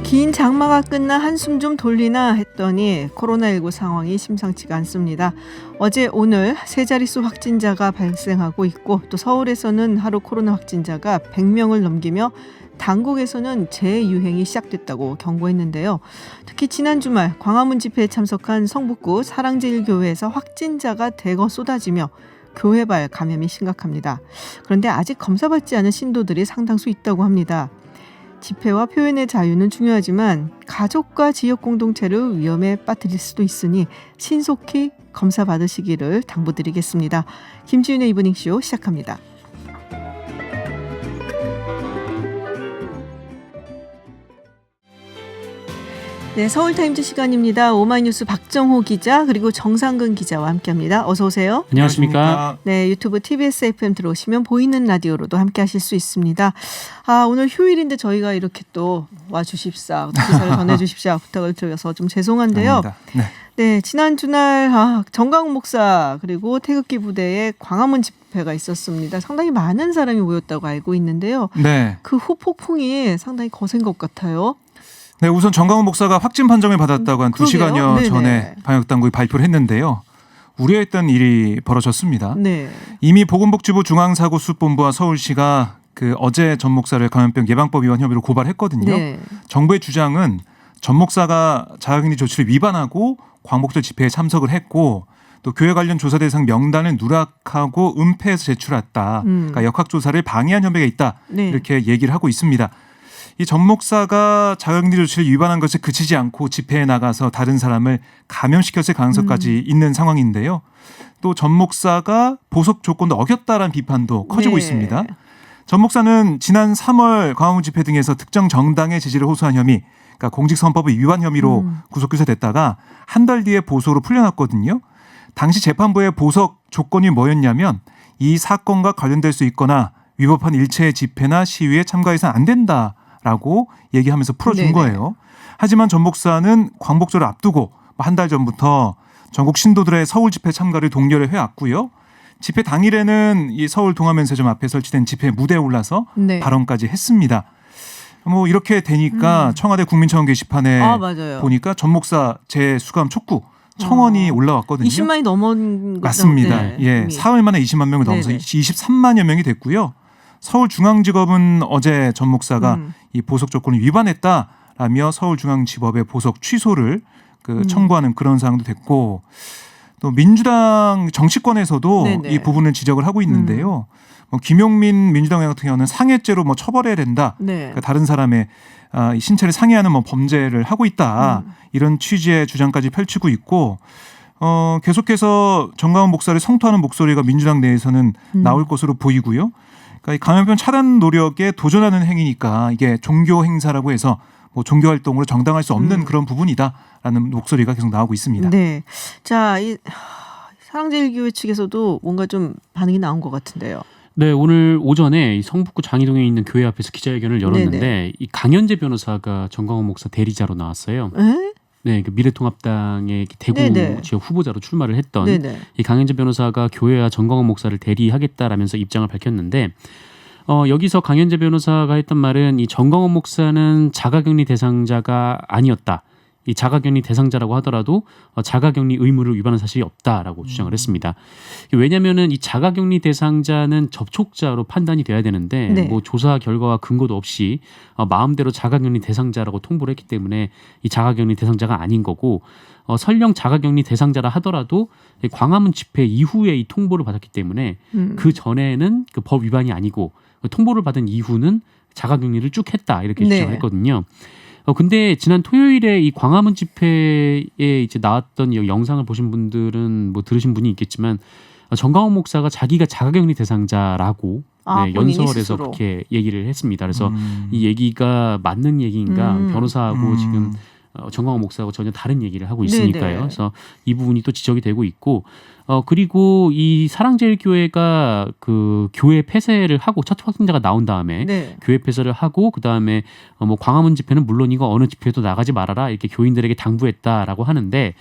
긴 장마가 끝나 한숨 좀 돌리나 했더니 코로나19 상황이 심상치가 않습니다. 어제 오늘 세 자릿수 확진자가 발생하고 있고 또 서울에서는 하루 코로나 확진자가 100명을 넘기며 당국에서는 재유행이 시작됐다고 경고했는데요. 특히 지난 주말 광화문 집회에 참석한 성북구 사랑제일교회에서 확진자가 대거 쏟아지며 교회발 감염이 심각합니다. 그런데 아직 검사받지 않은 신도들이 상당수 있다고 합니다. 집회와 표현의 자유는 중요하지만 가족과 지역 공동체를 위험에 빠뜨릴 수도 있으니 신속히 검사 받으시기를 당부드리겠습니다. 김지윤의 이브닝쇼 시작합니다. 네, 서울타임즈 시간입니다. 오마이뉴스 박정호 기자 그리고 정상근 기자와 함께합니다. 어서 오세요. 안녕하십니까. 네, 유튜브 TBS FM 들어오시면 보이는 라디오로도 함께하실 수 있습니다. 오늘 휴일인데 저희가 이렇게 또 와주십사, 기사를 전해주십사 부탁을 드려서 좀 죄송한데요. 네, 지난 주날 정강훈 목사 그리고 태극기 부대의 광화문 집회가 있었습니다. 상당히 많은 사람이 모였다고 알고 있는데요. 네. 그 후폭풍이 상당히 거센 것 같아요. 네, 우선 정강훈 목사가 확진 판정을 받았다고 한 2시간여 전에 방역당국이 발표를 했는데요. 우려했던 일이 벌어졌습니다. 네. 이미 보건복지부 중앙사고수습본부와 서울시가 어제 전 목사를 감염병 예방법 위반 혐의로 고발했거든요. 네. 정부의 주장은 전 목사가 자가격리 조치를 위반하고 광복절 집회에 참석을 했고 또 교회 관련 조사 대상 명단을 누락하고 은폐해서 제출했다. 그러니까 역학조사를 방해한 혐의가 있다. 네. 이렇게 얘기를 하고 있습니다. 이 전 목사가 자가격리 조치를 위반한 것에 그치지 않고 집회에 나가서 다른 사람을 감염시켰을 가능성까지 있는 상황인데요. 또 전 목사가 보석 조건도 어겼다라는 비판도 커지고 있습니다. 전 목사는 지난 3월 광화문 집회 등에서 특정 정당의 지지를 호소한 혐의, 그러니까 공직선거법 위반 혐의로 구속 기소됐다가 한 달 뒤에 보소로 풀려났거든요. 당시 재판부의 보석 조건이 뭐였냐면 이 사건과 관련될 수 있거나 위법한 일체의 집회나 시위에 참가해서는 안 된다라고 얘기하면서 풀어준 거예요. 하지만 전 목사는 광복절을 앞두고 한 달 전부터 전국 신도들의 서울 집회 참가를 독려를 해왔고요. 집회 당일에는 이 서울 동아면세점 앞에 설치된 집회 무대에 올라서 발언까지 했습니다. 뭐 이렇게 되니까 청와대 국민청원 게시판에 보니까 전 목사 재수감 촉구 청원이 올라왔거든요. 20만이 넘은 거죠. 맞습니다. 예, 사흘 만에 20만 명을 넘어서 23만여 명이 됐고요. 서울중앙지법은 어제 전 목사가 이 보석 조건을 위반했다라며 서울중앙지법의 보석 취소를 청구하는 그런 사항도 됐고 또 민주당 정치권에서도 이 부분을 지적을 하고 있는데요. 김용민 민주당 의원 같은 경우는 상해죄로 처벌해야 된다. 그러니까 다른 사람의 신체를 상해하는 범죄를 하고 있다. 이런 취지의 주장까지 펼치고 있고 계속해서 정강훈 목사를 성토하는 목소리가 민주당 내에서는 나올 것으로 보이고요. 그러니까 이 감염병 차단 노력에 도전하는 행위니까 이게 종교 행사라고 해서 종교 활동으로 정당할 수 없는 그런 부분이다라는 목소리가 계속 나오고 있습니다. 네, 자, 이 사랑제일교회 측에서도 뭔가 좀 반응이 나온 것 같은데요. 네, 오늘 오전에 성북구 장이동에 있는 교회 앞에서 기자회견을 열었는데 이 강현재 변호사가 정강훈 목사 대리자로 나왔어요. 네, 미래통합당의 대구 지역 후보자로 출마를 했던 이 강현재 변호사가 교회와 정강훈 목사를 대리하겠다라면서 입장을 밝혔는데 여기서 강현재 변호사가 했던 말은 이 정강훈 목사는 자가격리 대상자가 아니었다. 이 자가격리 대상자라고 하더라도 자가격리 의무를 위반한 사실이 없다라고 주장을 했습니다. 왜냐하면은 이 자가격리 대상자는 접촉자로 판단이 돼야 되는데 조사 결과와 근거도 없이 마음대로 자가격리 대상자라고 통보를 했기 때문에 이 자가격리 대상자가 아닌 거고 설령 자가격리 대상자라 하더라도 광화문 집회 이후에 이 통보를 받았기 때문에 그 전에는 그 법 위반이 아니고 통보를 받은 이후는 자가격리를 쭉 했다 이렇게 주장을 했거든요. 근데 지난 토요일에 이 광화문 집회에 이제 나왔던 영상을 보신 분들은 들으신 분이 있겠지만 정강훈 목사가 자기가 자가격리 대상자라고 연설에서 그렇게 얘기를 했습니다. 그래서 이 얘기가 맞는 얘기인가 변호사하고 지금 정강훈 목사하고 전혀 다른 얘기를 하고 있으니까요. 그래서 이 부분이 또 지적이 되고 있고 그리고 이 사랑제일교회가 그 교회 폐쇄를 하고 첫 확진자가 나온 다음에 네. 교회 폐쇄를 하고 그 다음에 뭐 광화문 집회는 물론이고 어느 집회도 나가지 말아라 이렇게 교인들에게 당부했다라고 하는데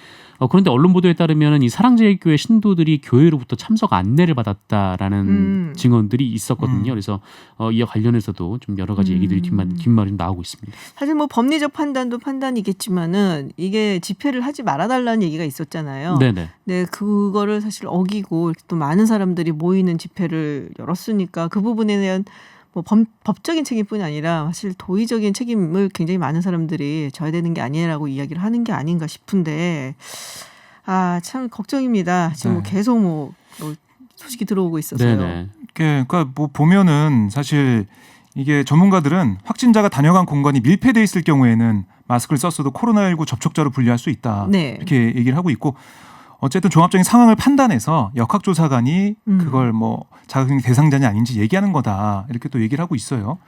그런데 언론 보도에 따르면 이 사랑제일교회 신도들이 교회로부터 참석 안내를 받았다라는 증언들이 있었거든요. 그래서 이와 관련해서도 좀 여러 가지 얘기들이 뒷말이 나오고 있습니다. 사실 뭐 법리적 판단도 판단이겠지만은 이게 집회를 하지 말아달라는 얘기가 있었잖아요. 네네. 네, 그거를 사실 어기고 이렇게 또 많은 사람들이 모이는 집회를 열었으니까 그 부분에 대한 뭐 법적인 책임뿐이 아니라 사실 도의적인 책임을 굉장히 많은 사람들이 져야 되는 게 아니라고 이야기를 하는 게 아닌가 싶은데 참 걱정입니다. 지금 뭐 네. 계속 뭐 소식이 들어오고 있어서요. 네네. 그러니까 뭐 보면은 사실 이게 전문가들은 확진자가 다녀간 공간이 밀폐돼 있을 경우에는 마스크를 썼어도 코로나19 접촉자로 분류할 수 있다. 네. 이렇게 얘기를 하고 있고 어쨌든 종합적인 상황을 판단해서 역학조사관이 그걸 뭐 자가격리 대상자냐 아닌지 얘기하는 거다. 이렇게 또 얘기를 하고 있어요.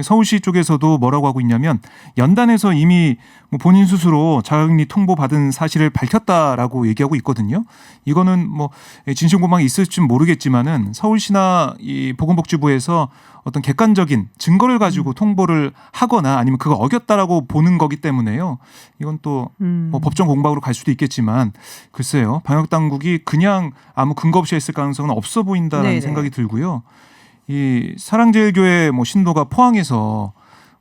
서울시 쪽에서도 뭐라고 하고 있냐면 연단에서 이미 뭐 본인 스스로 자가격리 통보받은 사실을 밝혔다라고 얘기하고 있거든요. 이거는 뭐 진실공방이 있을지는 모르겠지만은 서울시나 이 보건복지부에서 어떤 객관적인 증거를 가지고 통보를 하거나 아니면 그거 어겼다라고 보는 거기 때문에요. 이건 또 뭐 법정 공방으로 갈 수도 있겠지만 글쎄요. 방역 당국이 그냥 아무 근거 없이 했을 가능성은 없어 보인다라는 네네. 생각이 들고요. 이 사랑제일교회 뭐 신도가 포항에서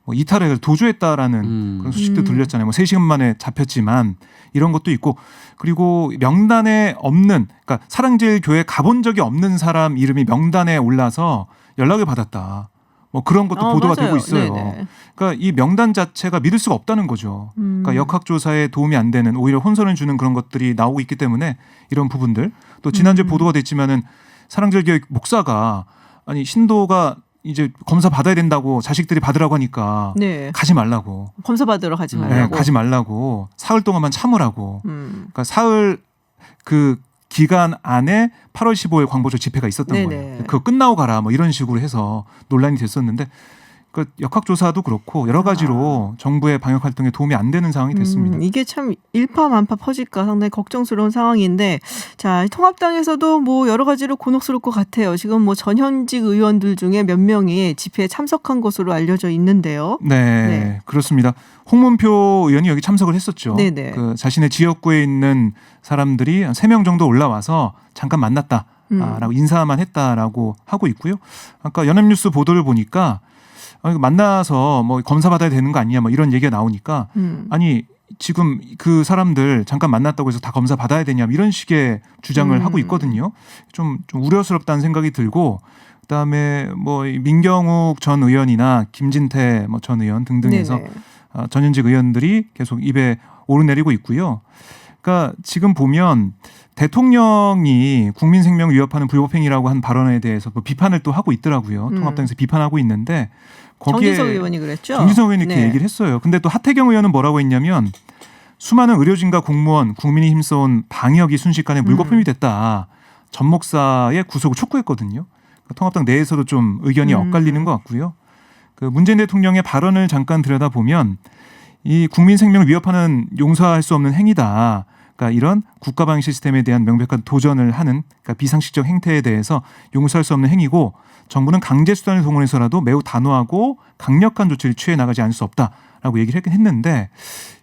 뭐 이탈을 도주했다라는 그런 소식도 들렸잖아요. 뭐 3시간 만에 잡혔지만 이런 것도 있고 그리고 명단에 없는 그러니까 사랑제일교회 가본 적이 없는 사람 이름이 명단에 올라서 연락을 받았다. 뭐 그런 것도 보도가 맞아요. 되고 있어요. 네네. 그러니까 이 명단 자체가 믿을 수가 없다는 거죠. 그러니까 역학조사에 도움이 안 되는 오히려 혼선을 주는 그런 것들이 나오고 있기 때문에 이런 부분들 또 지난주에 보도가 됐지만은 사랑제일교회 목사가 아니 신도가 이제 검사 받아야 된다고 자식들이 받으라고 하니까 네. 가지 말라고. 검사 받으러 가지 네, 말라고. 가지 말라고. 사흘 동안만 참으라고. 음. 그러니까 사흘 그 기간 안에 8월 15일 광복절 집회가 있었던 네네. 거예요. 그거 끝나고 가라 뭐 이런 식으로 해서 논란이 됐었는데 그 역학조사도 그렇고 여러 가지로 정부의 방역 활동에 도움이 안 되는 상황이 됐습니다. 이게 참 일파만파 퍼질까 상당히 걱정스러운 상황인데 자 통합당에서도 뭐 여러 가지로 곤혹스러울 것 같아요. 지금 뭐 전현직 의원들 중에 몇 명이 집회에 참석한 것으로 알려져 있는데요. 네, 그렇습니다. 홍문표 의원이 여기 참석을 했었죠. 네네. 그 자신의 지역구에 있는 사람들이 한 3명 정도 올라와서 잠깐 만났다. 라고 인사만 했다라고 하고 있고요. 아까 연합뉴스 보도를 보니까 만나서 뭐 검사 받아야 되는 거 아니냐 뭐 이런 얘기가 나오니까 아니 지금 그 사람들 잠깐 만났다고 해서 다 검사 받아야 되냐 이런 식의 주장을 하고 있거든요. 좀 우려스럽다는 생각이 들고 그다음에 뭐 민경욱 전 의원이나 김진태 뭐 전 의원 등등해서 전현직 의원들이 계속 입에 오르내리고 있고요. 그러니까 지금 보면 대통령이 국민 생명 위협하는 불법행위라고 한 발언에 대해서 뭐 비판을 또 하고 있더라고요. 통합당에서 비판하고 있는데 거기에 정진석 의원이 그랬죠. 정진석 의원이 이렇게 얘기를 했어요. 근데 또 하태경 의원은 뭐라고 했냐면 수많은 의료진과 공무원, 국민이 힘써온 방역이 순식간에 물거품이 됐다. 전 목사의 구속을 촉구했거든요. 그러니까 통합당 내에서도 좀 의견이 엇갈리는 것 같고요. 그 문재인 대통령의 발언을 잠깐 들여다보면 이 국민 생명을 위협하는 용서할 수 없는 행위다. 그러니까 이런 국가 방역 시스템에 대한 명백한 도전을 하는 그러니까 비상식적 행태에 대해서 용서할 수 없는 행위고 정부는 강제 수단을 동원해서라도 매우 단호하고 강력한 조치를 취해 나가지 않을 수 없다라고 얘기를 했는데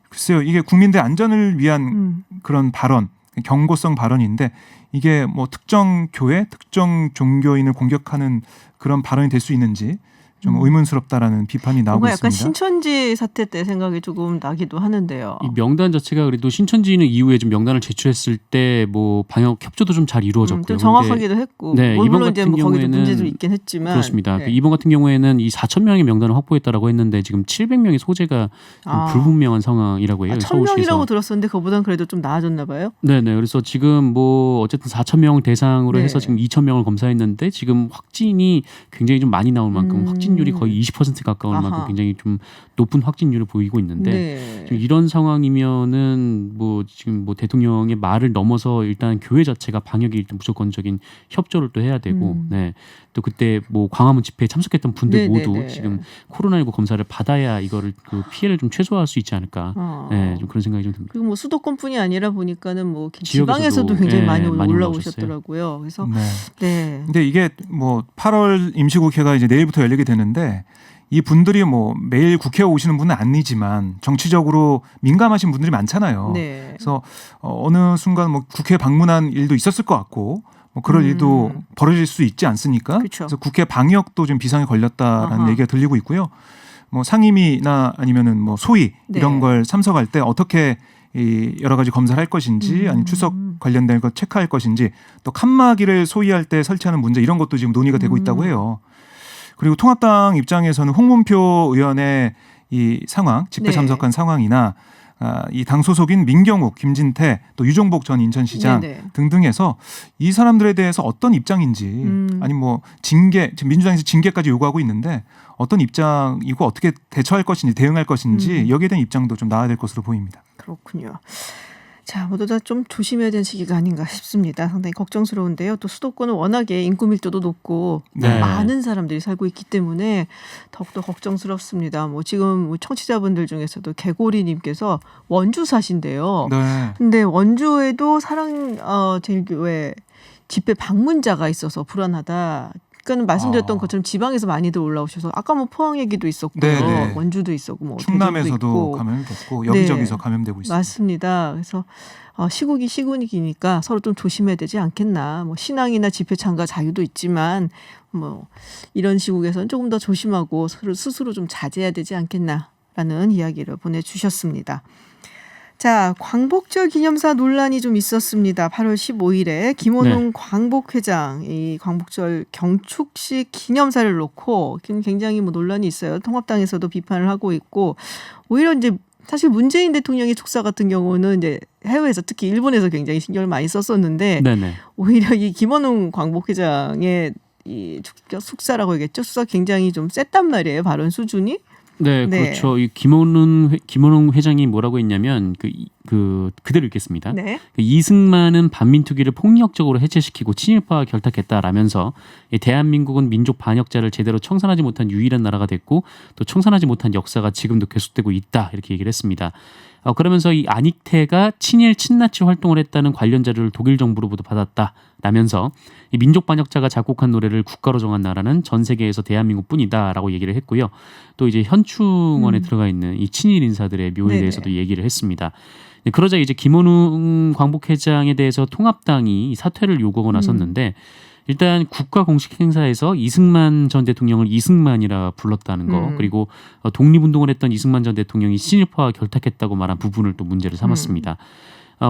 글쎄요 이게 국민들 안전을 위한 그런 발언 경고성 발언인데 이게 뭐 특정 교회 특정 종교인을 공격하는 그런 발언이 될 수 있는지 좀 의문스럽다라는 비판이 나오고 뭔가 약간 있습니다. 신천지 사태 때 생각이 조금 나기도 하는데요. 이 명단 자체가 그래도 신천지는 이후에 좀 명단을 제출했을 때 뭐 방역 협조도 좀 잘 이루어졌고요. 좀 정확하기도 했고, 네, 물론 이번 이제 같은 뭐 거기도 경우에는 문제도 있긴 했지만 그렇습니다. 네. 이번 같은 경우에는 이 4천 명의 명단을 확보했다라고 했는데 지금 700명의 소재가 좀 불분명한 상황이라고 해요. 1,000명이라고 들었었는데 그보다는 그래도 좀 나아졌나 봐요. 네네. 그래서 지금 뭐 어쨌든 4천 명 대상으로 해서 지금 2천 명을 검사했는데 지금 확진이 굉장히 좀 많이 나올 만큼 확진 확진율이 거의 20% 가까울 아하. 만큼 굉장히 좀 높은 확진율을 보이고 있는데 네. 지금 이런 상황이면은 뭐 지금 뭐 대통령의 말을 넘어서 일단 교회 자체가 방역에 일단 무조건적인 협조를 또 해야 되고, 네. 또 그때 뭐 광화문 집회에 참석했던 분들 모두 네네네. 지금 코로나19 검사를 받아야 이거를 그 피해를 좀 최소화할 수 있지 않을까. 네, 좀 그런 생각이 좀 듭니다. 그리고 뭐 수도권뿐이 아니라 보니까는 뭐 지역에서도, 지방에서도 굉장히 예, 많이 많이 올라오셨더라고요. 그래서 네. 네. 근데 이게 뭐 8월 임시국회가 이제 내일부터 열리게 되는데 이 분들이 뭐 매일 국회에 오시는 분은 아니지만 정치적으로 민감하신 분들이 많잖아요. 네. 그래서 어느 순간 뭐 국회 방문한 일도 있었을 것 같고 뭐 그럴 일도 벌어질 수 있지 않습니까? 그쵸. 그래서 국회 방역도 좀 비상에 걸렸다라는 아하. 얘기가 들리고 있고요. 뭐 상임위나 아니면은 뭐 소위 이런 네. 걸 참석할 때 어떻게 이 여러 가지 검사를 할 것인지 아니면 출석 관련된 것 체크할 것인지 또 칸막이를 소위할 때 설치하는 문제 이런 것도 지금 논의가 되고 있다고 해요. 그리고 통합당 입장에서는 홍문표 의원의 이 상황, 집회 네. 참석한 상황이나 이 당 소속인 민경욱, 김진태, 또 유종복 전 인천시장 네네. 등등해서 이 사람들에 대해서 어떤 입장인지 아니 뭐 징계, 지금 민주당에서 징계까지 요구하고 있는데 어떤 입장이고 어떻게 대처할 것인지 대응할 것인지 여기에 대한 입장도 좀 나와야 될 것으로 보입니다. 그렇군요. 자, 모두 다 좀 조심해야 되는 시기가 아닌가 싶습니다. 상당히 걱정스러운데요. 또 수도권은 워낙에 인구 밀도도 높고 네. 많은 사람들이 살고 있기 때문에 더욱더 걱정스럽습니다. 뭐 지금 뭐 청취자분들 중에서도 개고리님께서 원주 사신대요. 네. 근데 원주에도 제일교회 집회 방문자가 있어서 불안하다. 그러니까 말씀드렸던 것처럼 지방에서 많이들 올라오셔서 아까 뭐 포항 얘기도 있었고요. 네네. 원주도 있었고 뭐 대전도 충남에서도 있고. 감염이 됐고 여기저기서 네. 감염되고 있습니다. 맞습니다. 그래서 시국이 시국이니까 서로 좀 조심해야 되지 않겠나. 뭐 신앙이나 집회 참가 자유도 있지만 뭐 이런 시국에서는 조금 더 조심하고 서로 스스로 좀 자제해야 되지 않겠나라는 이야기를 보내주셨습니다. 자, 광복절 기념사 논란이 좀 있었습니다. 8월 15일에 김원웅 네. 광복회장 이 광복절 경축식 기념사를 놓고 굉장히 뭐 논란이 있어요. 통합당에서도 비판을 하고 있고 오히려 이제 사실 문재인 대통령의 축사 같은 경우는 이제 해외에서 특히 일본에서 굉장히 신경을 많이 썼었는데 네네. 오히려 이 김원웅 광복회장의 이 축사라고 얘기했죠. 축사 굉장히 좀 셌단 말이에요. 발언 수준이. 네, 네. 그렇죠. 이 김원웅 회장이 뭐라고 했냐면 그대로 읽겠습니다. 네. 이승만은 반민특위를 폭력적으로 해체시키고 친일파와 결탁했다라면서 이 대한민국은 민족 반역자를 제대로 청산하지 못한 유일한 나라가 됐고 또 청산하지 못한 역사가 지금도 계속되고 있다 이렇게 얘기를 했습니다. 그러면서 이 안익태가 친일 친나치 활동을 했다는 관련 자료를 독일 정부로부터 받았다라면서 이 민족 반역자가 작곡한 노래를 국가로 정한 나라는 전 세계에서 대한민국뿐이다라고 얘기를 했고요. 또 이제 현충원에 들어가 있는 이 친일 인사들의 묘에 네네. 대해서도 얘기를 했습니다. 그러자 이제 김원웅 광복회장에 대해서 통합당이 사퇴를 요구하고 나섰는데 일단 국가 공식 행사에서 이승만 전 대통령을 이승만이라 불렀다는 거 그리고 독립운동을 했던 이승만 전 대통령이 친일파와 결탁했다고 말한 부분을 또 문제를 삼았습니다.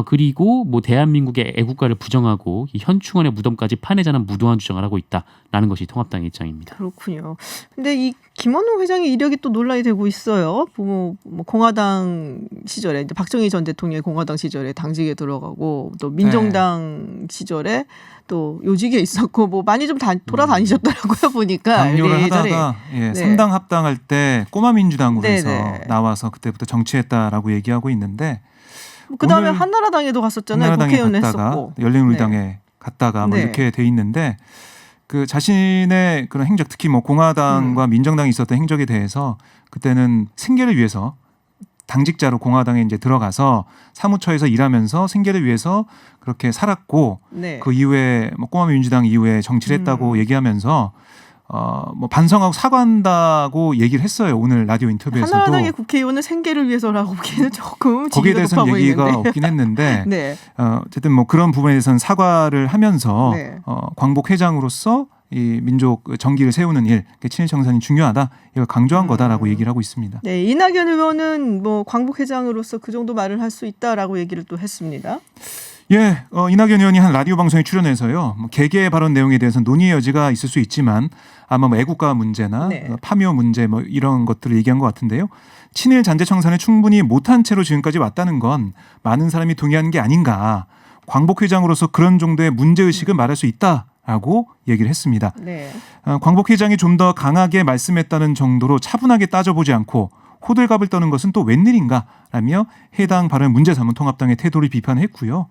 그리고 뭐 대한민국의 애국가를 부정하고 이 현충원의 무덤까지 파내자는 무도한 주장을 하고 있다라는 것이 통합당의 입장입니다. 그렇군요. 근데 이 김원웅 회장의 이력이 또 논란이 되고 있어요. 뭐 공화당 시절에 이제 박정희 전 대통령의 공화당 시절에 당직에 들어가고 또 민정당 시절에 또 요직에 있었고 뭐 많이 좀 돌아다니셨더라고요. 보니까 당뇨를 이래저래. 하다가 네. 3당 합당할 때 꼬마 민주당으로 해서 네네. 나와서 그때부터 정치했다라고 얘기하고 있는데 그다음에 오늘 한나라당에도 갔었잖아요. 한나라당에 국회의원 갔다가 했었고. 열린우리당에 갔다가 뭐 네. 이렇게 돼 있는데 그 자신의 그런 행적 특히 뭐 공화당과 민정당이 있었던 행적에 대해서 그때는 생계를 위해서 당직자로 공화당에 이제 들어가서 사무처에서 일하면서 생계를 위해서 그렇게 살았고 네. 그 이후에 뭐 꼬마 민주당 이후에 정치를 했다고 얘기하면서 뭐 반성하고 사과한다고 얘기를 했어요. 오늘 라디오 인터뷰에서도. 한나라당의 국회의원은 생계를 위해서라고 보기에는 조금 거기에 지위가 대해서는 높아 얘기가 보이는데. 없긴 했는데 네. 어쨌든 뭐 그런 부분에 대해서는 사과를 하면서 네. 광복회장으로서 이 민족 정기를 세우는 일, 친일 청산이 중요하다. 이걸 강조한 거다라고 얘기를 하고 있습니다. 네, 이낙연 의원은 뭐 광복회장으로서 그 정도 말을 할 수 있다라고 얘기를 또 했습니다. 예, 이낙연 의원이 한 라디오 방송에 출연해서요. 뭐 개개 발언 내용에 대해서는 논의의 여지가 있을 수 있지만 아마 뭐 애국가 문제나 네. 파묘 문제 뭐 이런 것들을 얘기한 것 같은데요. 친일 잔재 청산을 충분히 못한 채로 지금까지 왔다는 건 많은 사람이 동의하는 게 아닌가. 광복회장으로서 그런 정도의 문제의식을 말할 수 있다. 라고 얘기를 했습니다. 네. 광복 회장이 좀 더 강하게 말씀했다는 정도로 차분하게 따져보지 않고 호들갑을 떠는 것은 또 웬일인가 라며 해당 발언을 문제 삼은 통합당의 태도를 비판했고요.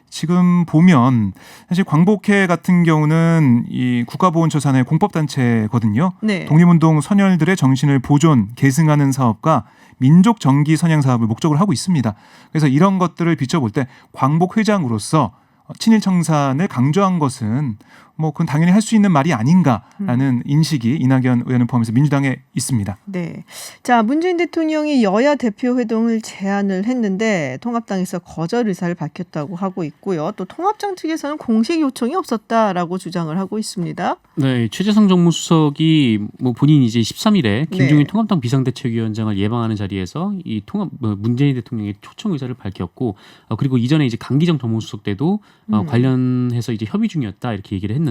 지금 보면 사실 광복회 같은 경우는 이 국가보훈처 산하의 공법단체거든요. 네. 독립운동 선열들의 정신을 보존, 계승하는 사업과 민족 정기 선양 사업을 목적으로 하고 있습니다. 그래서 이런 것들을 비춰볼 때 광복 회장으로서 친일 청산을 강조한 것은 뭐 그건 당연히 할 수 있는 말이 아닌가라는 인식이 이낙연 의원을 포함해서 민주당에 있습니다. 네. 자, 문재인 대통령이 여야 대표 회동을 제안을 했는데 통합당에서 거절 의사를 밝혔다고 하고 있고요. 또 통합당 측에서는 공식 요청이 없었다라고 주장을 하고 있습니다. 네, 최재성 정무수석이 뭐 본인이 이제 13일에 김종인 통합당 비상대책위원장을 예방하는 자리에서 이 문재인 대통령의 초청 의사를 밝혔고 그리고 이전에 이제 강기정 정무수석 때도 관련해서 이제 협의 중이었다 이렇게 얘기를 했는데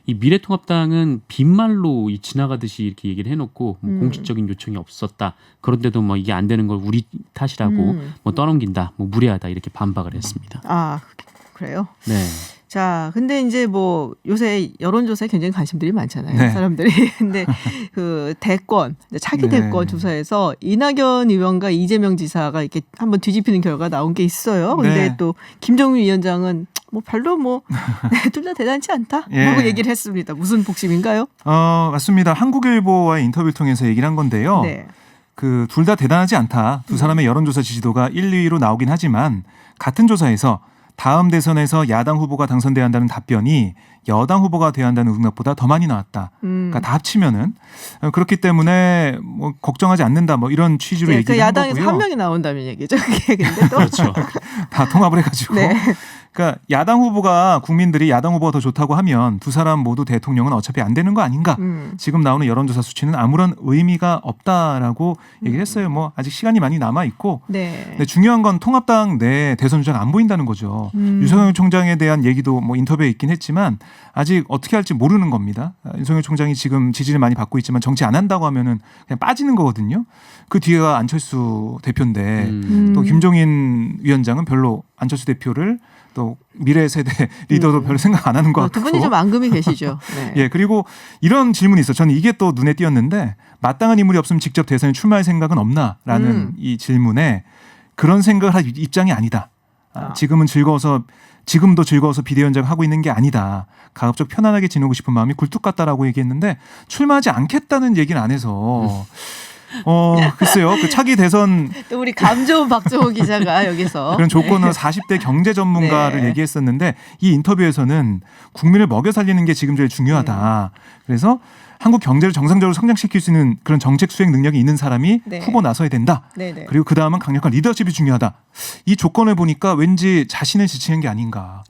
이 미래통합당은 빈말로 지나가듯이 이렇게 얘기를 해놓고 뭐 공식적인 요청이 없었다. 그런데도 뭐 이게 안 되는 걸 우리 탓이라고 뭐 떠넘긴다, 뭐 무례하다 이렇게 반박을 했습니다. 아, 그래요? 네. 자, 근데 이제 뭐 요새 여론조사에 굉장히 관심들이 많잖아요. 네. 사람들이. 근데 그 대권, 차기 네. 대권 조사에서 이낙연 의원과 이재명 지사가 이렇게 한번 뒤집히는 결과가 나온 게 있어요. 근데 네. 또 김종인 위원장은 뭐 별로 뭐 둘 다 대단치 않다라고 예. 얘기를 했습니다. 무슨 복심인가요? 맞습니다. 한국일보와의 인터뷰를 통해서 얘기를 한 건데요. 네. 그 둘 다 대단하지 않다. 두 사람의 여론조사 지지도가 1, 2위로 나오긴 하지만 같은 조사에서 다음 대선에서 야당 후보가 당선돼야 한다는 답변이 여당 후보가 돼야 한다는 응답보다 더 많이 나왔다. 그러니까 다 합치면은 그렇기 때문에 뭐 걱정하지 않는다. 뭐 이런 취지로 얘기를 그 한 야당에서 거고요. 한 명이 나온다면 얘기죠. 그게 근데 또 그렇죠. 다 통합을 해가지고. 네. 그러니까 야당 후보가 국민들이 야당 후보가 더 좋다고 하면 두 사람 모두 대통령은 어차피 안 되는 거 아닌가. 지금 나오는 여론조사 수치는 아무런 의미가 없다라고 얘기를 했어요. 뭐 아직 시간이 많이 남아 있고. 네. 근데 중요한 건 통합당 내 대선 주자가 안 보인다는 거죠. 윤석열 총장에 대한 얘기도 뭐 인터뷰에 있긴 했지만 아직 어떻게 할지 모르는 겁니다. 윤석열 총장이 지금 지지를 많이 받고 있지만 정치 안 한다고 하면은 그냥 빠지는 거거든요. 그 뒤에가 안철수 대표인데 또 김종인 위원장은 별로 안철수 대표를 또 미래 세대 리더도 별로 생각 안 하는 것 같고. 두 분이 좀 앙금이 계시죠. 네. 예, 그리고 이런 질문이 있어. 저는 이게 또 눈에 띄었는데 마땅한 인물이 없으면 직접 대선에 출마할 생각은 없나라는 이 질문에 그런 생각을 할 입장이 아니다. 지금도 즐거워서 비대위원장 하고 있는 게 아니다. 가급적 편안하게 지내고 싶은 마음이 굴뚝 같다라고 얘기했는데 출마하지 않겠다는 얘기는 안 해서 글쎄요. 그 차기 대선 또 우리 감 좋은 박정호 기자가 여기서 그런 조건으로 40대 경제 전문가를 네. 얘기했었는데 이 인터뷰에서는 국민을 먹여 살리는 게 지금 제일 중요하다. 그래서 한국 경제를 정상적으로 성장시킬 수 있는 그런 정책 수행 능력이 있는 사람이 네. 후보 나서야 된다. 네네. 그리고 그 다음은 강력한 리더십이 중요하다. 이 조건을 보니까 왠지 자신을 지치는 게 아닌가.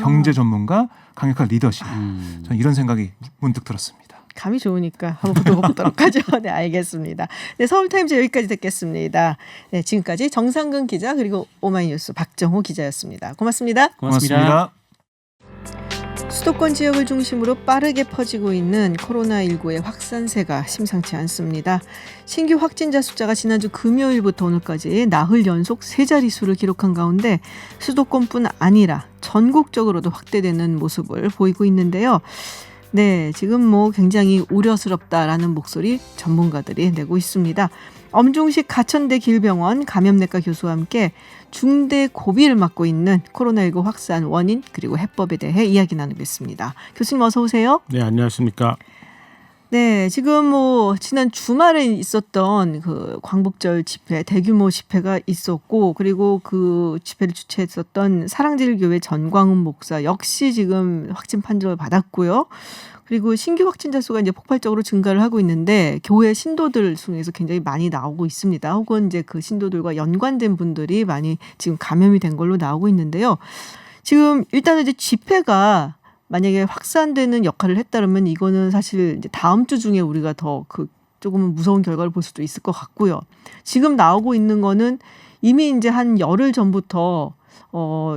경제 전문가, 강력한 리더십. 저는 이런 생각이 문득 들었습니다. 감이 좋으니까 한번 붙어보도록 하죠. 네, 알겠습니다. 네, 서울타임즈 여기까지 듣겠습니다. 네, 지금까지 정상근 기자 그리고 오마이뉴스 박정호 기자였습니다. 고맙습니다. 고맙습니다. 수도권 지역을 중심으로 빠르게 퍼지고 있는 코로나19의 확산세가 심상치 않습니다. 신규 확진자 숫자가 지난주 금요일부터 오늘까지 나흘 연속 세 자릿수를 기록한 가운데 수도권뿐 아니라 전국적으로도 확대되는 모습을 보이고 있는데요. 네, 지금 뭐 굉장히 우려스럽다라는 목소리 전문가들이 내고 있습니다. 엄중식 가천대 길병원 감염내과 교수와 함께 중대 고비를 맞고 있는 코로나19 확산 원인 그리고 해법에 대해 이야기 나누겠습니다. 교수님 어서 오세요. 네, 안녕하십니까. 네, 지금 뭐 지난 주말에 있었던 그 광복절 집회, 대규모 집회가 있었고 그리고 그 집회를 주최했었던 사랑제일교회 전광훈 목사 역시 지금 확진 판정을 받았고요. 그리고 신규 확진자 수가 이제 폭발적으로 증가를 하고 있는데 교회 신도들 중에서 굉장히 많이 나오고 있습니다. 혹은 이제 그 신도들과 연관된 분들이 많이 지금 감염이 된 걸로 나오고 있는데요. 지금 일단은 이제 집회가 만약에 확산되는 역할을 했다면 이거는 사실 이제 다음 주 중에 우리가 더 그 조금은 무서운 결과를 볼 수도 있을 것 같고요. 지금 나오고 있는 거는 이미 이제 한 열흘 전부터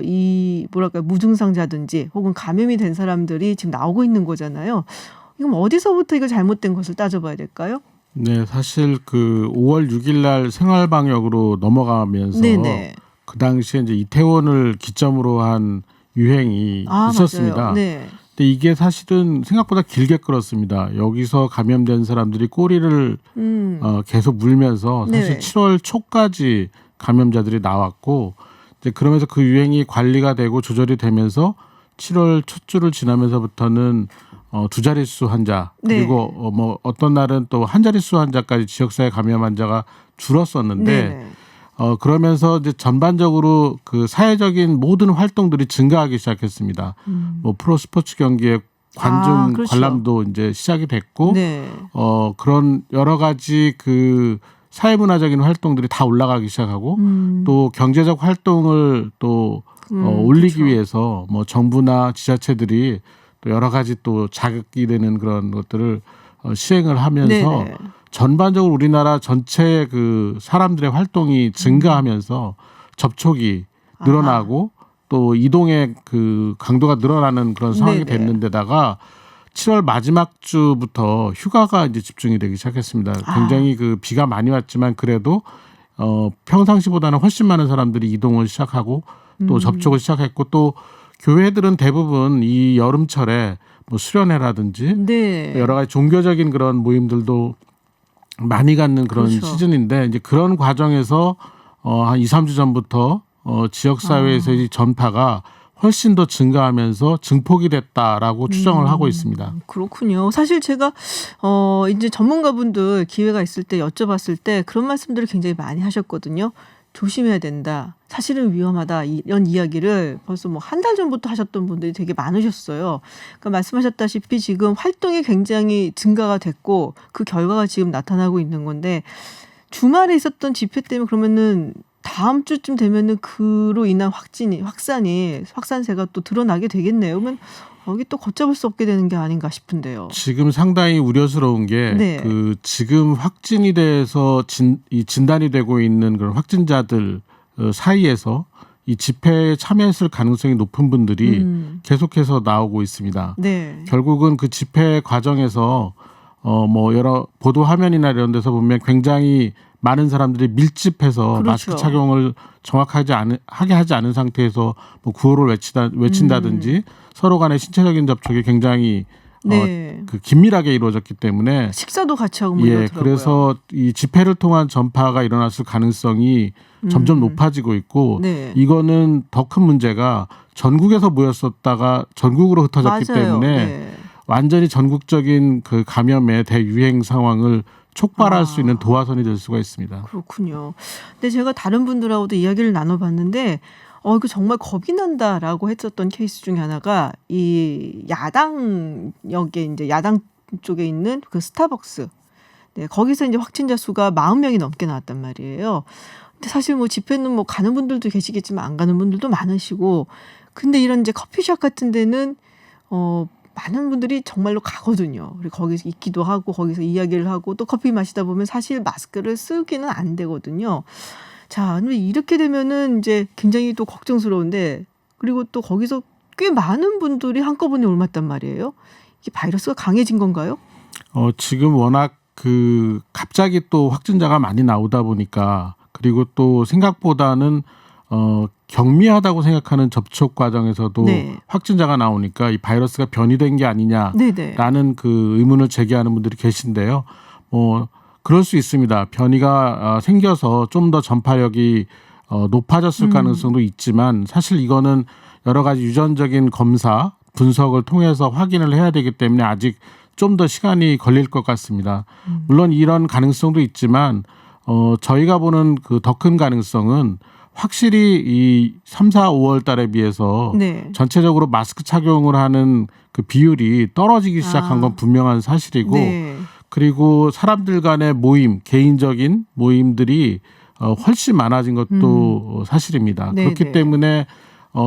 이 뭐랄까 무증상자든지 혹은 감염이 된 사람들이 지금 나오고 있는 거잖아요. 이건 어디서부터 이거 잘못된 것을 따져봐야 될까요? 네, 사실 그 5월 6일 날 생활방역으로 넘어가면서 네네. 그 당시에 이제 이태원을 기점으로 한 유행이 있었습니다. 맞아요. 네. 근데 이게 사실은 생각보다 길게 끌었습니다. 여기서 감염된 사람들이 꼬리를 계속 물면서 사실 네. 7월 초까지 감염자들이 나왔고 이제 그러면서 그 유행이 관리가 되고 조절이 되면서 7월 첫 주를 지나면서부터는 두 자릿수 환자 그리고 네. 뭐 어떤 날은 또 한 자릿수 환자까지 지역사회 감염 환자가 줄었었는데 네. 그러면서 이제 전반적으로 그 사회적인 모든 활동들이 증가하기 시작했습니다. 뭐 프로 스포츠 경기에 관중 그렇죠. 관람도 이제 시작이 됐고 네. 그런 여러 가지 그 사회문화적인 활동들이 다 올라가기 시작하고 또 경제적 활동을 또 올리기 그렇죠. 위해서 뭐 정부나 지자체들이 또 여러 가지 또 자극이 되는 그런 것들을 시행을 하면서 네네. 전반적으로 우리나라 전체 그 사람들의 활동이 증가하면서 접촉이 늘어나고 또 이동의 그 강도가 늘어나는 그런 상황이 네네. 됐는데다가 7월 마지막 주부터 휴가가 이제 집중이 되기 시작했습니다. 굉장히 그 비가 많이 왔지만 그래도 평상시보다는 훨씬 많은 사람들이 이동을 시작하고 또 접촉을 시작했고 또 교회들은 대부분 이 여름철에 뭐 수련회라든지 네. 여러 가지 종교적인 그런 모임들도 많이 갖는 그런 그렇죠. 시즌인데 이제 그런 과정에서 한 2, 3주 전부터 지역 사회에서 이 전파가 훨씬 더 증가하면서 증폭이 됐다라고 추정을 하고 있습니다. 그렇군요. 사실 제가 이제 전문가분들 기회가 있을 때 여쭤봤을 때 그런 말씀들을 굉장히 많이 하셨거든요. 조심해야 된다. 사실은 위험하다. 이런 이야기를 벌써 뭐 한 달 전부터 하셨던 분들이 되게 많으셨어요. 그러니까 말씀하셨다시피 지금 활동이 굉장히 증가가 됐고 그 결과가 지금 나타나고 있는 건데 주말에 있었던 집회 때문에 그러면은 다음 주쯤 되면은 그로 인한 확산세가 또 드러나게 되겠네요. 그러면 여기 또 걷잡을 수 없게 되는 게 아닌가 싶은데요. 지금 상당히 우려스러운 게 네. 그 지금 확진이 돼서 진단이 되고 있는 그런 확진자들 사이에서 이 집회에 참여했을 가능성이 높은 분들이 계속해서 나오고 있습니다. 네. 결국은 그 집회 과정에서 뭐 여러 보도 화면이나 이런 데서 보면 굉장히 많은 사람들이 밀집해서 그렇죠. 마스크 착용을 정확하게 하게 하지 않은 상태에서 뭐 구호를 외친다든지 서로 간의 신체적인 접촉이 굉장히 네. 그 긴밀하게 이루어졌기 때문에 식사도 같이 하고 뭐 예, 이러더라고요. 그래서 이 집회를 통한 전파가 일어났을 가능성이 점점 높아지고 있고 네. 이거는 더 큰 문제가 전국에서 모였었다가 전국으로 흩어졌기 맞아요. 때문에 네. 완전히 전국적인 그 감염의 대유행 상황을 촉발할 수 있는 도화선이 될 수가 있습니다. 그렇군요. 근데 제가 다른 분들하고도 이야기를 나눠봤는데 이거 정말 겁이 난다라고 했었던 케이스 중에 하나가 이 야당역에 이제 야당 쪽에 있는 그 스타벅스. 네, 거기서 이제 확진자 수가 40명이 넘게 나왔단 말이에요. 근데 사실 뭐 집회는 뭐 가는 분들도 계시겠지만 안 가는 분들도 많으시고 근데 이런 이제 커피숍 같은 데는 많은 분들이 정말로 가거든요. 그리고 거기서 있기도 하고 거기서 이야기를 하고 또 커피 마시다 보면 사실 마스크를 쓰기는 안 되거든요. 자, 근데 이렇게 되면은 이제 굉장히 또 걱정스러운데 그리고 또 거기서 꽤 많은 분들이 한꺼번에 옮았단 말이에요. 이게 바이러스가 강해진 건가요? 지금 워낙 그 갑자기 또 확진자가 많이 나오다 보니까 그리고 또 생각보다는 경미하다고 생각하는 접촉 과정에서도 네. 확진자가 나오니까 이 바이러스가 변이된 게 아니냐라는 네네. 그 의문을 제기하는 분들이 계신데요. 그럴 수 있습니다. 변이가 생겨서 좀 더 전파력이 높아졌을 가능성도 있지만 사실 이거는 여러 가지 유전적인 검사, 분석을 통해서 확인을 해야 되기 때문에 아직 좀 더 시간이 걸릴 것 같습니다. 물론 이런 가능성도 있지만 저희가 보는 그 더 큰 가능성은 확실히 이 3, 4, 5월 달에 비해서 네. 전체적으로 마스크 착용을 하는 그 비율이 떨어지기 시작한 건 분명한 사실이고 네. 그리고 사람들 간의 모임, 개인적인 모임들이 훨씬 많아진 것도 사실입니다. 네, 그렇기 네. 때문에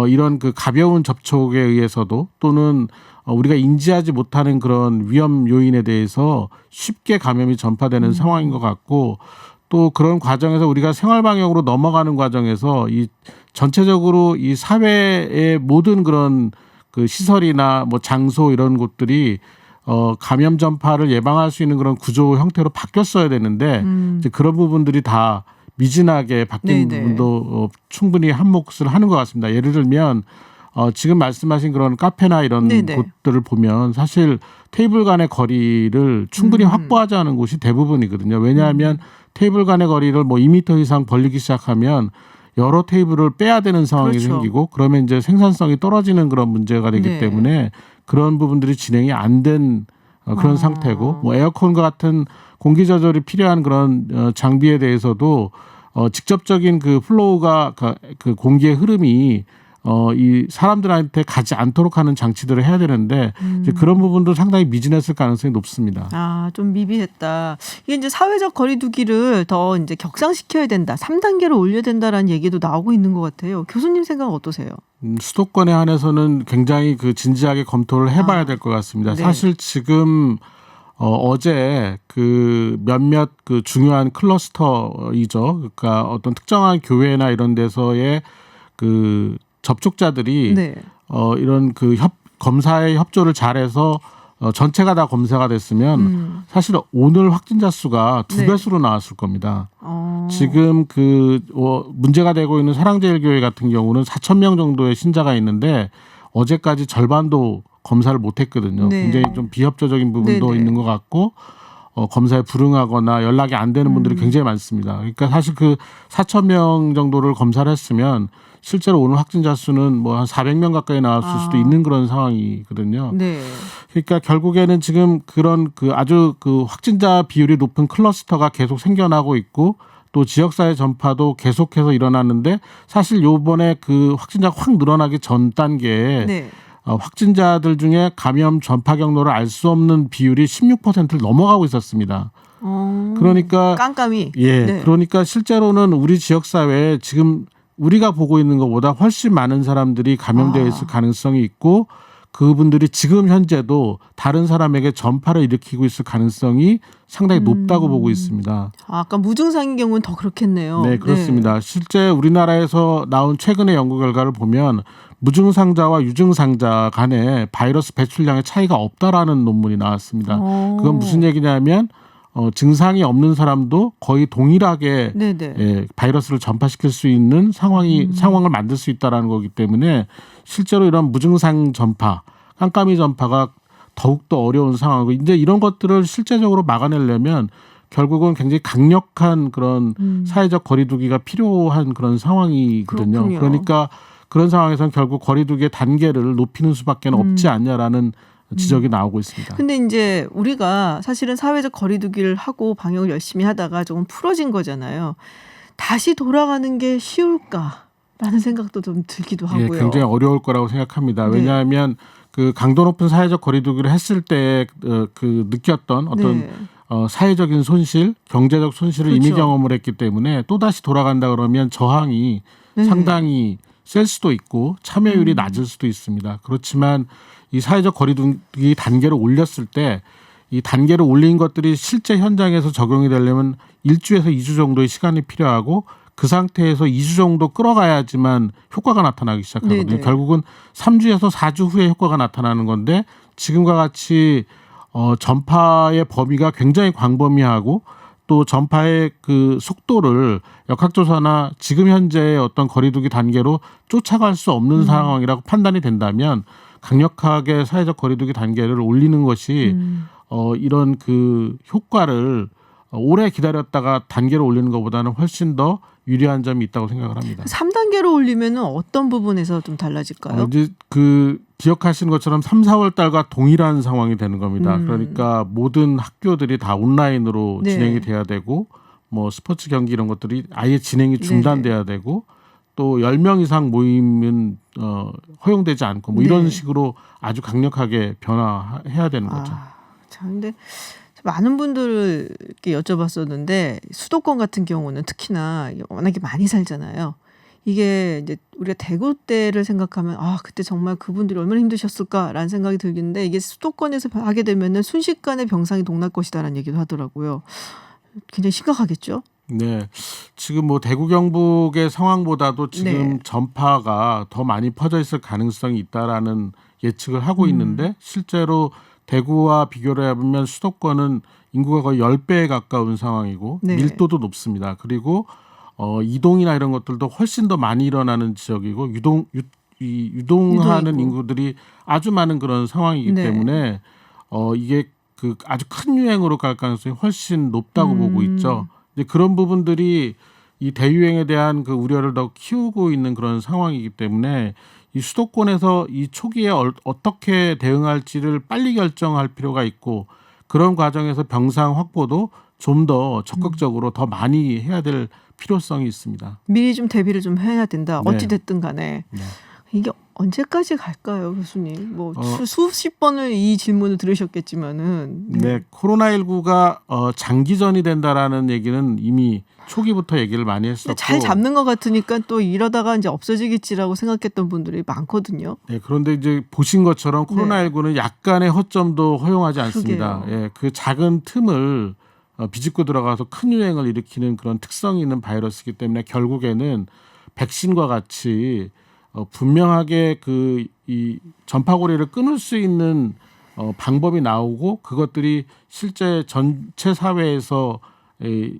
이런 그 가벼운 접촉에 의해서도 또는 우리가 인지하지 못하는 그런 위험 요인에 대해서 쉽게 감염이 전파되는 상황인 것 같고 또 그런 과정에서 우리가 생활 방역으로 넘어가는 과정에서 이 전체적으로 이 사회의 모든 그런 그 시설이나 뭐 장소 이런 곳들이 감염 전파를 예방할 수 있는 그런 구조 형태로 바뀌었어야 되는데 이제 그런 부분들이 다 미진하게 바뀐 네네. 부분도 충분히 한 몫을 하는 것 같습니다. 예를 들면 지금 말씀하신 그런 카페나 이런 네네. 곳들을 보면 사실 테이블 간의 거리를 충분히 확보하지 않은 곳이 대부분이거든요. 왜냐하면 테이블 간의 거리를 뭐 2m 이상 벌리기 시작하면 여러 테이블을 빼야 되는 상황이 그렇죠. 생기고 그러면 이제 생산성이 떨어지는 그런 문제가 되기 네. 때문에 그런 부분들이 진행이 안 된 그런 상태고 뭐 에어컨과 같은 공기 조절이 필요한 그런 장비에 대해서도 직접적인 그 플로우가 그 공기의 흐름이 이 사람들한테 가지 않도록 하는 장치들을 해야 되는데 이제 그런 부분도 상당히 미진했을 가능성이 높습니다. 아, 좀 미비했다. 이게 이제 사회적 거리두기를 더 이제 격상시켜야 된다. 3단계로 올려야 된다라는 얘기도 나오고 있는 것 같아요. 교수님 생각은 어떠세요? 수도권에 한해서는 굉장히 그 진지하게 검토를 해봐야 될 것 같습니다. 네. 사실 지금 어제 그 몇몇 그 중요한 클러스터이죠. 그러니까 어떤 특정한 교회나 이런 데서의 그 접촉자들이 네. 이런 그 검사의 협조를 잘해서 전체가 다 검사가 됐으면 사실 오늘 확진자 수가 두 네. 배수로 나왔을 겁니다. 어. 지금 그 문제가 되고 있는 사랑제일교회 같은 경우는 4,000명 정도의 신자가 있는데 어제까지 절반도 검사를 못했거든요. 네. 굉장히 좀 비협조적인 부분도 네네. 있는 것 같고 검사에 불응하거나 연락이 안 되는 분들이 굉장히 많습니다. 그러니까 사실 그 4,000명 정도를 검사를 했으면 실제로 오늘 확진자 수는 뭐 한 400명 가까이 나왔을 수도 있는 그런 상황이거든요. 네. 그러니까 결국에는 지금 그런 그 아주 그 확진자 비율이 높은 클러스터가 계속 생겨나고 있고 또 지역사회 전파도 계속해서 일어나는데 사실 요번에 그 확진자가 확 늘어나기 전 단계에 네. 확진자들 중에 감염 전파 경로를 알 수 없는 비율이 16%를 넘어가고 있었습니다. 그러니까 깜깜이. 예, 네. 그러니까 실제로는 우리 지역 사회에 지금 우리가 보고 있는 것보다 훨씬 많은 사람들이 감염되어 있을 가능성이 있고 그분들이 지금 현재도 다른 사람에게 전파를 일으키고 있을 가능성이 상당히 높다고 보고 있습니다. 아까 무증상인 경우는 더 그렇겠네요. 네, 그렇습니다. 실제 우리나라에서 나온 최근의 연구 결과를 보면 무증상자와 유증상자 간에 바이러스 배출량의 차이가 없다라는 논문이 나왔습니다. 그건 무슨 얘기냐면 증상이 없는 사람도 거의 동일하게 네네. 예, 바이러스를 전파시킬 수 있는 상황을 만들 수 있다라는 거기 때문에 실제로 이런 무증상 전파, 깜깜이 전파가 더욱더 어려운 상황이고 이제 이런 것들을 실제적으로 막아내려면 결국은 굉장히 강력한 그런 사회적 거리두기가 필요한 그런 상황이거든요. 그렇군요. 그러니까 그런 상황에서는 결국 거리두기의 단계를 높이는 수밖에 없지 않냐라는 지적이 나오고 있습니다. 근데 이제 우리가 사실은 사회적 거리두기를 하고 방역을 열심히 하다가 조금 풀어진 거잖아요. 다시 돌아가는 게 쉬울까라는 생각도 좀 들기도 예, 하고요. 굉장히 어려울 거라고 생각합니다. 네. 왜냐하면 그 강도 높은 사회적 거리두기를 했을 때 그 느꼈던 어떤 네. 사회적인 손실, 경제적 손실을 그렇죠. 이미 경험을 했기 때문에 또 다시 돌아간다 그러면 저항이 네. 상당히 셀 수도 있고 참여율이 낮을 수도 있습니다. 그렇지만 이 사회적 거리두기 단계를 올렸을 때 이 단계를 올린 것들이 실제 현장에서 적용이 되려면 1주에서 2주 정도의 시간이 필요하고 그 상태에서 2주 정도 끌어가야지만 효과가 나타나기 시작하거든요. 네네. 결국은 3주에서 4주 후에 효과가 나타나는 건데 지금과 같이 전파의 범위가 굉장히 광범위하고 또 전파의 그 속도를 역학조사나 지금 현재의 어떤 거리두기 단계로 쫓아갈 수 없는 상황이라고 판단이 된다면 강력하게 사회적 거리두기 단계를 올리는 것이 이런 그 효과를 오래 기다렸다가 단계를 올리는 것보다는 훨씬 더 유리한 점이 있다고 생각을 합니다. 3단계로 올리면 어떤 부분에서 좀 달라질까요? 이제 그 기억하시는 것처럼 3, 4월 달과 동일한 상황이 되는 겁니다. 그러니까 모든 학교들이 다 온라인으로 네. 진행이 돼야 되고 뭐 스포츠 경기 이런 것들이 아예 진행이 중단돼야 되고 또 10명 이상 모임은 허용되지 않고 뭐 이런 네. 식으로 아주 강력하게 변화해야 되는 거죠. 참 근데 많은 분들께 여쭤봤었는데 수도권 같은 경우는 특히나 워낙에 많이 살잖아요. 이게 이제 우리가 대구 때를 생각하면 그때 정말 그분들이 얼마나 힘드셨을까라는 생각이 들긴데 이게 수도권에서 하게 되면은 순식간에 병상이 동날 것이다라는 얘기도 하더라고요. 굉장히 심각하겠죠? 네. 지금 뭐 대구 경북의 상황보다도 지금 네. 전파가 더 많이 퍼져 있을 가능성이 있다라는 예측을 하고 있는데 실제로 대구와 비교를 해보면 수도권은 인구가 거의 10배에 가까운 상황이고 네. 밀도도 높습니다. 그리고 이동이나 이런 것들도 훨씬 더 많이 일어나는 지역이고 유동하는 유동이고. 인구들이 아주 많은 그런 상황이기 네. 때문에 이게 그 아주 큰 유행으로 갈 가능성이 훨씬 높다고 보고 있죠. 이제 그런 부분들이 이 대유행에 대한 그 우려를 더 키우고 있는 그런 상황이기 때문에 이 수도권에서 이 초기에 어떻게 대응할지를 빨리 결정할 필요가 있고 그런 과정에서 병상 확보도 좀 더 적극적으로 더 많이 해야 될 필요성이 있습니다. 미리 좀 대비를 좀 해야 된다. 네. 어찌 됐든 간에. 네. 이게 언제까지 갈까요, 교수님? 뭐 어. 수십 번을 이 질문을 들으셨겠지만은 네, 코로나19가 장기전이 된다라는 얘기는 이미 초기부터 얘기를 많이 했었고, 근데 잘 잡는 것 같으니까 또 이러다가 이제 없어지겠지라고 생각했던 분들이 많거든요. 네, 그런데 이제 보신 것처럼 코로나19는 약간의 허점도 허용하지 않습니다. 그러게요. 예, 그 작은 틈을 비집고 들어가서 큰 유행을 일으키는 그런 특성이 있는 바이러스이기 때문에 결국에는 백신과 같이 분명하게 그 이 전파고리를 끊을 수 있는 방법이 나오고 그것들이 실제 전체 사회에서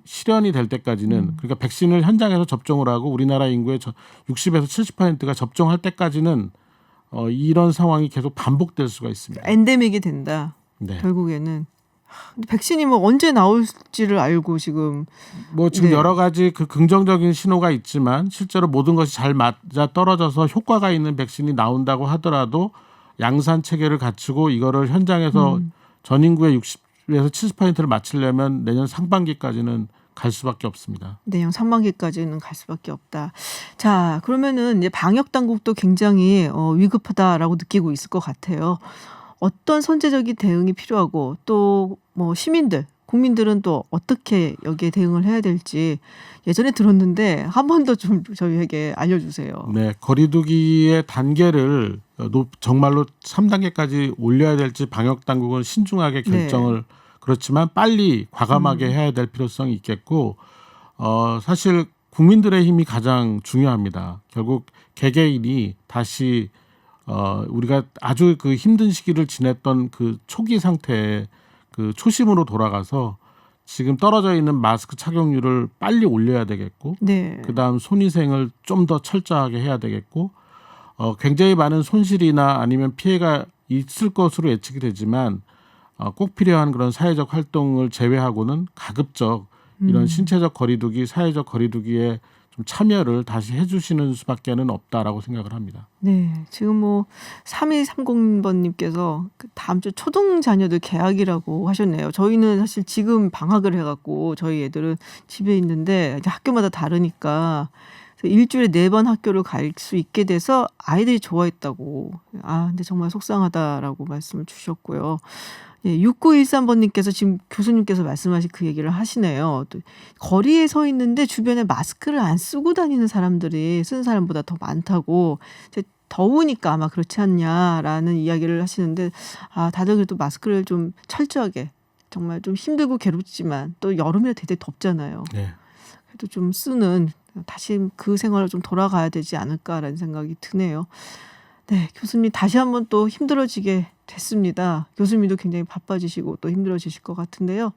실현이 될 때까지는 그러니까 백신을 현장에서 접종을 하고 우리나라 인구의 60에서 70%가 접종할 때까지는 이런 상황이 계속 반복될 수가 있습니다. 엔데믹이 된다. 네. 결국에는. 근데 백신이 뭐 언제 나올지를 알고 지금 뭐 지금 네. 여러 가지 그 긍정적인 신호가 있지만 실제로 모든 것이 잘 맞아 떨어져서 효과가 있는 백신이 나온다고 하더라도 양산 체계를 갖추고 이거를 현장에서 전 인구의 60에서 70%를 맞추려면 내년 상반기까지는 갈 수밖에 없습니다. 내년 상반기까지는 갈 수밖에 없다. 자, 그러면은 이제 방역 당국도 굉장히 위급하다라고 느끼고 있을 것 같아요. 어떤 선제적인 대응이 필요하고 또 뭐 시민들, 국민들은 또 어떻게 여기에 대응을 해야 될지 예전에 들었는데 한 번 더 좀 저희에게 알려주세요. 네, 거리두기의 단계를 정말로 3단계까지 올려야 될지 방역 당국은 신중하게 결정을 그렇지만 빨리 과감하게 해야 될 필요성이 있겠고 사실 국민들의 힘이 가장 중요합니다. 결국 개개인이 다시 우리가 아주 그 힘든 시기를 지냈던 그 초기 상태에 그 초심으로 돌아가서 지금 떨어져 있는 마스크 착용률을 빨리 올려야 되겠고 네. 그다음 손위생을 좀 더 철저하게 해야 되겠고 굉장히 많은 손실이나 아니면 피해가 있을 것으로 예측이 되지만 꼭 필요한 그런 사회적 활동을 제외하고는 가급적 이런 신체적 거리두기, 사회적 거리두기에 좀 참여를 다시 해주시는 수밖에는 없다라고 생각을 합니다. 네, 지금 뭐 3230번님께서 다음 주 초등 자녀들 개학이라고 하셨네요. 저희는 사실 지금 방학을 해갖고 저희 애들은 집에 있는데 이제 학교마다 다르니까 일주일에 4번 학교를 갈 수 있게 돼서 아이들이 좋아했다고. 근데 정말 속상하다라고 말씀을 주셨고요. 예, 6913번님께서 지금 교수님께서 말씀하신 그 얘기를 하시네요. 또 거리에 서 있는데 주변에 마스크를 안 쓰고 다니는 사람들이 쓰는 사람보다 더 많다고. 이제 더우니까 아마 그렇지 않냐라는 이야기를 하시는데 다들 그래도 마스크를 좀 철저하게 정말 좀 힘들고 괴롭지만 또 여름이라 되게 덥잖아요. 네. 그래도 좀 쓰는 다시 그 생활을 좀 돌아가야 되지 않을까라는 생각이 드네요. 네, 교수님 다시 한번 또 힘들어지게 됐습니다. 교수님도 굉장히 바빠지시고 또 힘들어지실 것 같은데요.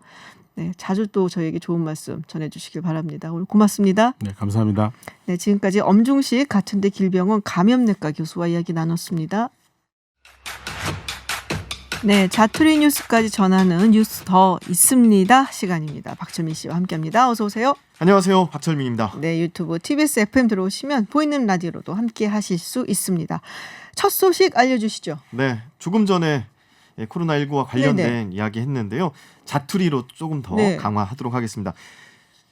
네, 자주 또 저에게 좋은 말씀 전해주시길 바랍니다. 오늘 고맙습니다. 네, 감사합니다. 네, 지금까지 엄중식 가천대 길병원 감염내과 교수와 이야기 나눴습니다. 네, 자투리 뉴스까지 전하는 뉴스 더 있습니다. 시간입니다. 박철민 씨와 함께합니다. 어서 오세요. 안녕하세요. 박철민입니다. 네, 유튜브 TBS FM 들어오시면 보이는 라디오로도 함께 하실 수 있습니다. 첫 소식 알려주시죠. 네, 조금 전에 코로나19와 관련된 네네. 이야기 했는데요. 자투리로 조금 더 네. 강화하도록 하겠습니다.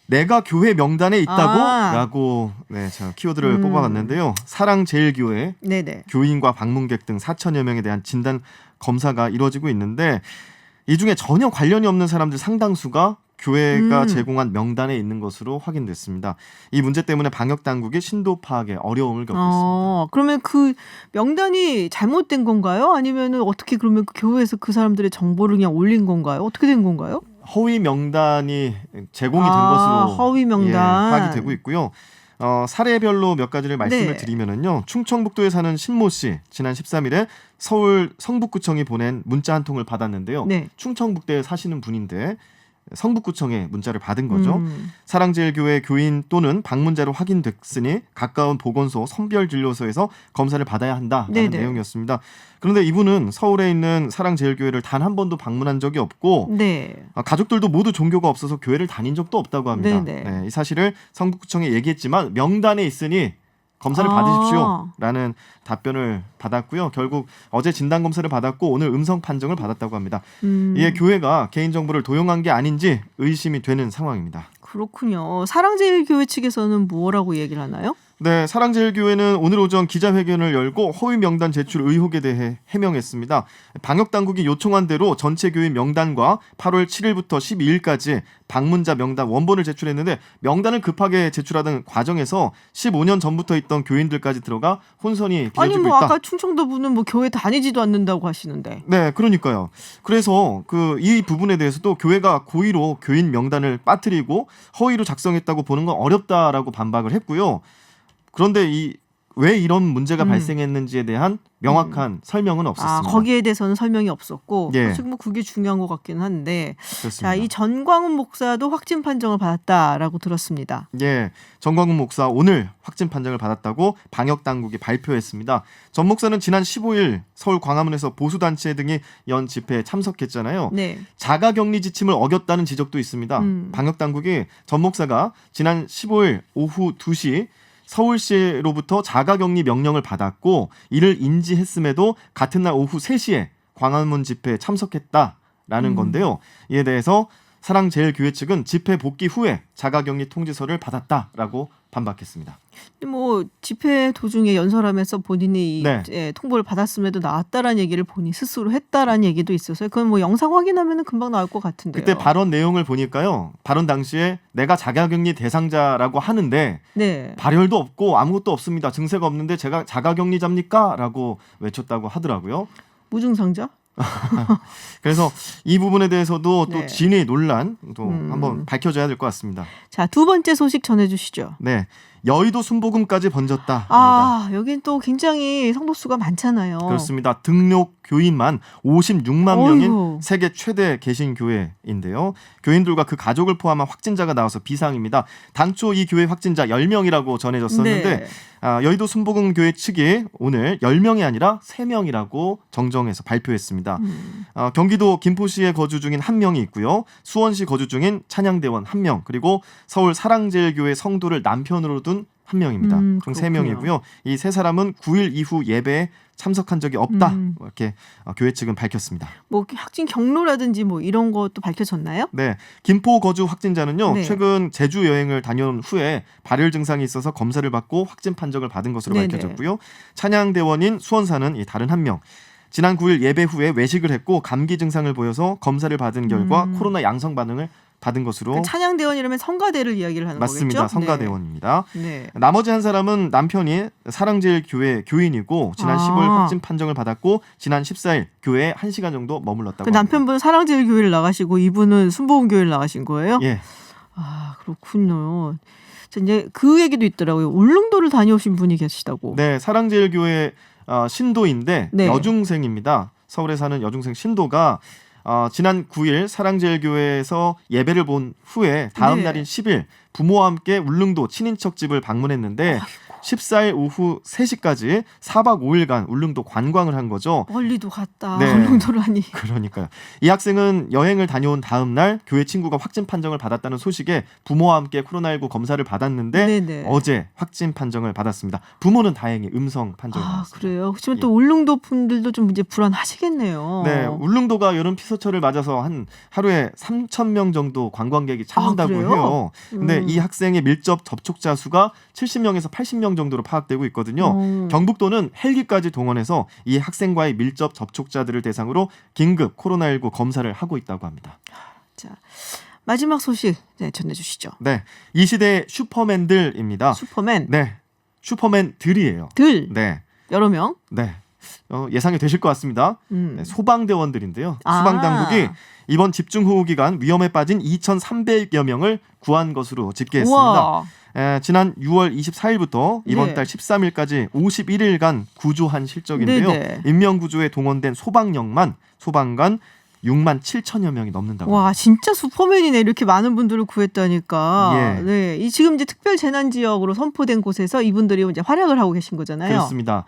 내가 교회 명단에 있다고? 라고 제가 키워드를 뽑아봤는데요. 사랑제일교회 네네. 교인과 방문객 등 4천여 명에 대한 진단 검사가 이루어지고 있는데 이 중에 전혀 관련이 없는 사람들 상당수가 교회가 제공한 명단에 있는 것으로 확인됐습니다. 이 문제 때문에 방역 당국이 신도 파악에 어려움을 겪고 있습니다. 그러면 그 명단이 잘못된 건가요? 아니면 어떻게 그러면 그 교회에서 그 사람들의 정보를 그냥 올린 건가요? 어떻게 된 건가요? 허위 명단이 제공이 된 것으로 허위 명단. 파악이 되고 있고요. 사례별로 몇 가지를 말씀을 네. 드리면은요. 충청북도에 사는 신모 씨 지난 13일에 서울 성북구청이 보낸 문자 한 통을 받았는데요. 네. 충청북도에 사시는 분인데 성북구청에 문자를 받은 거죠. 사랑제일교회 교인 또는 방문자로 확인됐으니 가까운 보건소 선별진료소에서 검사를 받아야 한다라는 네네. 내용이었습니다. 그런데 이분은 서울에 있는 사랑제일교회를 단 한 번도 방문한 적이 없고 네. 가족들도 모두 종교가 없어서 교회를 다닌 적도 없다고 합니다. 네네. 네, 이 사실을 성북구청에 얘기했지만 명단에 있으니 검사를 받으십시오라는 답변을 받았고요. 결국 어제 진단검사를 받았고 오늘 음성 판정을 받았다고 합니다. 이에 교회가 개인정보를 도용한 게 아닌지 의심이 되는 상황입니다. 그렇군요. 사랑제일교회 측에서는 뭐라고 얘기를 하나요? 네, 사랑제일교회는 오늘 오전 기자회견을 열고 허위 명단 제출 의혹에 대해 해명했습니다. 방역당국이 요청한 대로 전체 교인 명단과 8월 7일부터 12일까지 방문자 명단 원본을 제출했는데 명단을 급하게 제출하던 과정에서 15년 전부터 있던 교인들까지 들어가 혼선이 빚어지고 아니 뭐 있다. 아까 충청도 분은 뭐 교회 다니지도 않는다고 하시는데. 네, 그러니까요. 그래서 이 부분에 대해서도 교회가 고의로 교인 명단을 빠뜨리고 허위로 작성했다고 보는 건 어렵다라고 반박을 했고요. 그런데 왜 이런 문제가 발생했는지에 대한 명확한 설명은 없었습니다. 거기에 대해서는 설명이 없었고 예. 사실 뭐 그게 중요한 것 같긴 한데 그렇습니다. 자, 이 전광훈 목사도 확진 판정을 받았다라고 들었습니다. 예, 전광훈 목사 오늘 확진 판정을 받았다고 방역 당국이 발표했습니다. 전 목사는 지난 15일 서울 광화문에서 보수단체 등이 연 집회에 참석했잖아요. 네. 자가격리 지침을 어겼다는 지적도 있습니다. 방역 당국이 전 목사가 지난 15일 오후 2시 서울시로부터 자가격리 명령을 받았고 이를 인지했음에도 같은 날 오후 3시에 광화문 집회에 참석했다라는 건데요. 이에 대해서 사랑제일교회 측은 집회 복귀 후에 자가격리 통지서를 받았다라고 반박했습니다. 뭐 집회 도중에 연설하면서 본인이 네. 통보를 받았음에도 나왔다라는 얘기를 본인 스스로 했다라는 얘기도 있어서요. 그건 뭐 영상 확인하면 금방 나올 것 같은데요. 그때 발언 내용을 보니까요. 발언 당시에 내가 자가격리 대상자라고 하는데 네. 발열도 없고 아무것도 없습니다. 증세가 없는데 제가 자가격리자입니까? 라고 외쳤다고 하더라고요. 무증상자? 그래서 이 부분에 대해서도 또 네. 진위 논란도 한번 밝혀져야 될 것 같습니다. 자, 두 번째 소식 전해주시죠. 네, 여의도 순복음까지 번졌다. 여긴 또 굉장히 성도수가 많잖아요. 그렇습니다. 등록 교인만 56만 명인 어이구. 세계 최대 개신 교회인데요. 교인들과 그 가족을 포함한 확진자가 나와서 비상입니다. 당초 이 교회 확진자 10명이라고 전해졌었는데 네. 여의도 순복음 교회 측이 오늘 10명이 아니라 3명이라고 정정해서 발표했습니다. 경기도 김포시에 거주 중인 1명이 있고요. 수원시 거주 중인 찬양대원 1명, 그리고 서울 사랑제일교회 성도를 남편으로 둔 1명입니다. 총 그렇군요. 3명이고요. 이 세 사람은 9일 이후 예배에 참석한 적이 없다. 이렇게 교회 측은 밝혔습니다. 뭐 확진 경로라든지 뭐 이런 것도 밝혀졌나요? 네, 김포 거주 확진자는요. 네. 최근 제주 여행을 다녀온 후에 발열 증상이 있어서 검사를 받고 확진 판정을 받은 것으로 네네. 밝혀졌고요. 찬양대원인 수원 사는 이 다른 1명. 지난 9일 예배 후에 외식을 했고 감기 증상을 보여서 검사를 받은 결과 코로나 양성 반응을 받은 것으로 찬양대원이라면 성가대를 이야기를 하는 맞습니다. 거겠죠? 성가대원입니다. 네. 나머지 한 사람은 남편이 사랑제일교회 교인이고 지난 15일 확진 판정을 받았고 지난 14일 교회에 1시간 정도 머물렀다고 그 합니다. 남편분은 사랑제일교회를 나가시고 이분은 순복음교회를 나가신 거예요? 예. 그렇군요. 자, 이제 그 얘기도 있더라고요. 울릉도를 다녀오신 분이 계시다고. 네, 사랑제일교회 신도인데 네. 여중생입니다. 서울에 사는 여중생 신도가 지난 9일 사랑제일교회에서 예배를 본 후에 다음 네. 날인 10일 부모와 함께 울릉도 친인척 집을 방문했는데 14일 오후 3시까지 4박 5일간 울릉도 관광을 한 거죠. 멀리도 갔다. 네. 울릉도를 하니. 그러니까요. 이 학생은 여행을 다녀온 다음 날 교회 친구가 확진 판정을 받았다는 소식에 부모와 함께 코로나19 검사를 받았는데 네네. 어제 확진 판정을 받았습니다. 부모는 다행히 음성 판정을 받았습니다. 그래요. 그렇지만 또 울릉도 분들도 좀 이제 불안하시겠네요. 네, 울릉도가 여름 피서철을 맞아서 한 하루에 3,000명 정도 관광객이 찾는다고 그래요? 해요. 근데 이 학생의 밀접 접촉자 수가 70명에서 80명 정도로 파악되고 있거든요. 경북도는 헬기까지 동원해서 이 학생과의 밀접 접촉자들을 대상으로 긴급 코로나19 검사를 하고 있다고 합니다. 자, 마지막 소식 전해주시죠. 네, 이 시대의 슈퍼맨들입니다. 슈퍼맨. 네, 슈퍼맨들이에요. 네. 여러 명. 네. 예상이 되실 것 같습니다. 네, 소방대원들인데요. 소방당국이 이번 집중호우 기간 위험에 빠진 2,300여 명을 구한 것으로 집계했습니다. 지난 6월 24일부터 이번 네. 달 13일까지 51일간 구조한 실적인데요. 네네. 인명구조에 동원된 소방관 6만 7천여 명이 넘는다고. 와, 진짜 슈퍼맨이네. 이렇게 많은 분들을 구했다니까. 예. 네. 이 지금 이제 특별 재난 지역으로 선포된 곳에서 이분들이 이제 활약을 하고 계신 거잖아요. 그렇습니다.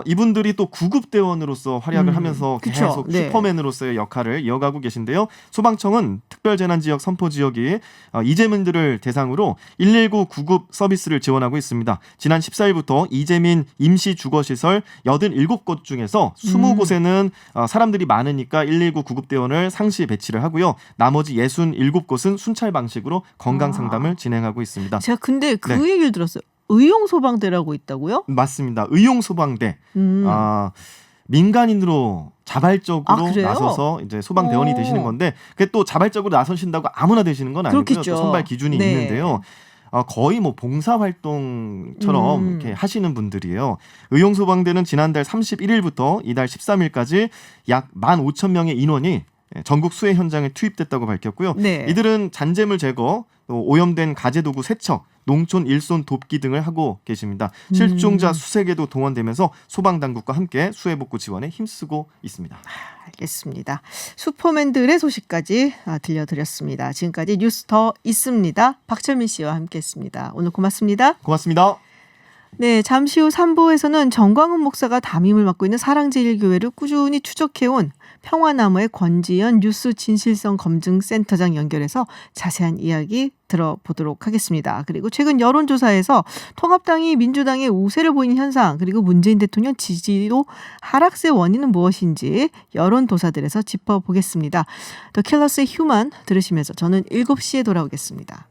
이분들이 또 구급대원으로서 활약을 하면서 그쵸. 계속 네. 슈퍼맨으로서의 역할을 이어가고 계신데요. 소방청은 특별재난지역 선포 지역이 이재민들을 대상으로 119 구급 서비스를 지원하고 있습니다. 지난 14일부터 이재민 임시주거시설 87곳 중에서 20곳에는 사람들이 많으니까 119 구급대원을 상시 배치를 하고요. 나머지 67곳은 순찰 방식으로 건강상담을 진행하고 있습니다. 제가 근데 그 네. 얘기를 들었어요. 의용소방대라고 있다고요? 맞습니다. 의용소방대. 민간인으로 자발적으로 그래요? 나서서 이제 소방대원이 되시는 건데 그게 또 자발적으로 나서신다고 아무나 되시는 건 아니고요. 그렇겠죠. 또 선발 기준이 네. 있는데요. 거의 뭐 봉사활동처럼 이렇게 하시는 분들이에요. 의용소방대는 지난달 31일부터 이달 13일까지 약 15,000명의 인원이 전국 수해 현장에 투입됐다고 밝혔고요. 네. 이들은 잔재물 제거, 또 오염된 가재도구 세척, 농촌 일손 돕기 등을 하고 계십니다. 실종자 수색에도 동원되면서 소방당국과 함께 수해복구 지원에 힘쓰고 있습니다. 알겠습니다. 슈퍼맨들의 소식까지 들려드렸습니다. 지금까지 뉴스 더 있습니다. 박철민 씨와 함께했습니다. 오늘 고맙습니다. 고맙습니다. 네, 잠시 후 3부에서는 정광훈 목사가 담임을 맡고 있는 사랑제일교회를 꾸준히 추적해온 평화나무의 권지연 뉴스 진실성 검증센터장 연결해서 자세한 이야기 들어보도록 하겠습니다. 그리고 최근 여론조사에서 통합당이 민주당의 우세를 보이는 현상, 그리고 문재인 대통령 지지도 하락세 원인은 무엇인지 여론조사들에서 짚어보겠습니다. 더 킬러스의 휴먼 들으시면서 저는 7시에 돌아오겠습니다.